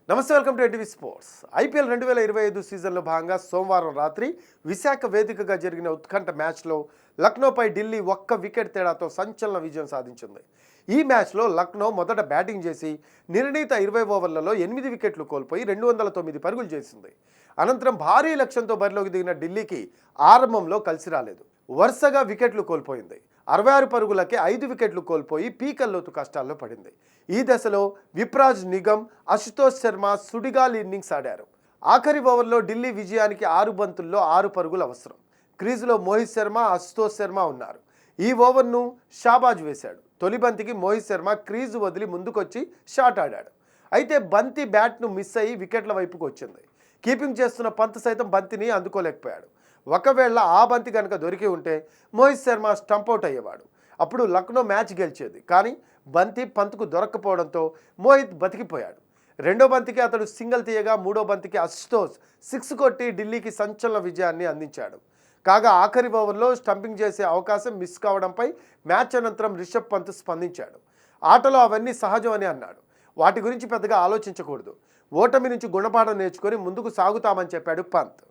నమస్తే, welcome to NTV sports. IPL 2025 సీజన్లో భాగంగా సోమవారం రాత్రి విశాఖ వేదికగా జరిగిన ఉత్కంఠ మ్యాచ్లో లక్నోపై ఢిల్లీ ఒక్క వికెట్ తేడాతో సంచలన విజయం సాధించింది. ఈ మ్యాచ్లో లక్నో మొదట బ్యాటింగ్ చేసి నిర్ణీత 20 ఓవర్లలో 8 వికెట్లు కోల్పోయి 209 పరుగులు చేసింది. అనంతరం భారీ లక్ష్యంతో బరిలోకి దిగిన ఢిల్లీకి ఆరంభంలో కలిసి రాలేదు. వరుసగా వికెట్లు కోల్పోయింది. 66 పరుగులకే 5 వికెట్లు కోల్పోయి పీకల్లోతు కష్టాల్లో పడింది. ఈ దశలో విప్రాజ్ నిగమ్, అశుతోష్ శర్మ సుడిగాలి ఇన్నింగ్స్ ఆడారు. ఆఖరి ఓవర్లో ఢిల్లీ విజయానికి 6 బంతుల్లో 6 పరుగులు అవసరం. క్రీజులో మోహిత్ శర్మ, అశుతోష్ శర్మ ఉన్నారు. ఈ ఓవర్ను షాబాజ్ వేశాడు. తొలి బంతికి మోహిత్ శర్మ క్రీజు వదిలి ముందుకొచ్చి షాట్ ఆడాడు. అయితే బంతి బ్యాట్ను మిస్ అయ్యి వికెట్ల వైపుకు వచ్చింది. కీపింగ్ చేస్తున్న పంత్ సైతం బంతిని అందుకోలేకపోయాడు. ఒకవేళ ఆ బంతి కనుక దొరికి ఉంటే మోహిత్ శర్మ స్టంపౌట్ అయ్యేవాడు. అప్పుడు లక్నో మ్యాచ్ గెలిచేది. కానీ బంతి పంత్కు దొరక్కపోవడంతో మోహిత్ బతికిపోయాడు. రెండో బంతికి అతడు సింగిల్ తీయగా మూడో బంతికి అశుతోష్ 6 కొట్టి ఢిల్లీకి సంచలన విజయాన్ని అందించాడు. కాగా ఆఖరి ఓవర్లో స్టంపింగ్ చేసే అవకాశం మిస్ కావడంపై మ్యాచ్ అనంతరం రిషబ్ పంత్ స్పందించాడు. ఆటలో అవన్నీ సహజం అని అన్నాడు. వాటి గురించి పెద్దగా ఆలోచించకూడదు. ఓటమి నుంచి గుణపాఠం నేర్చుకొని ముందుకు సాగుతామని చెప్పాడు పంత్.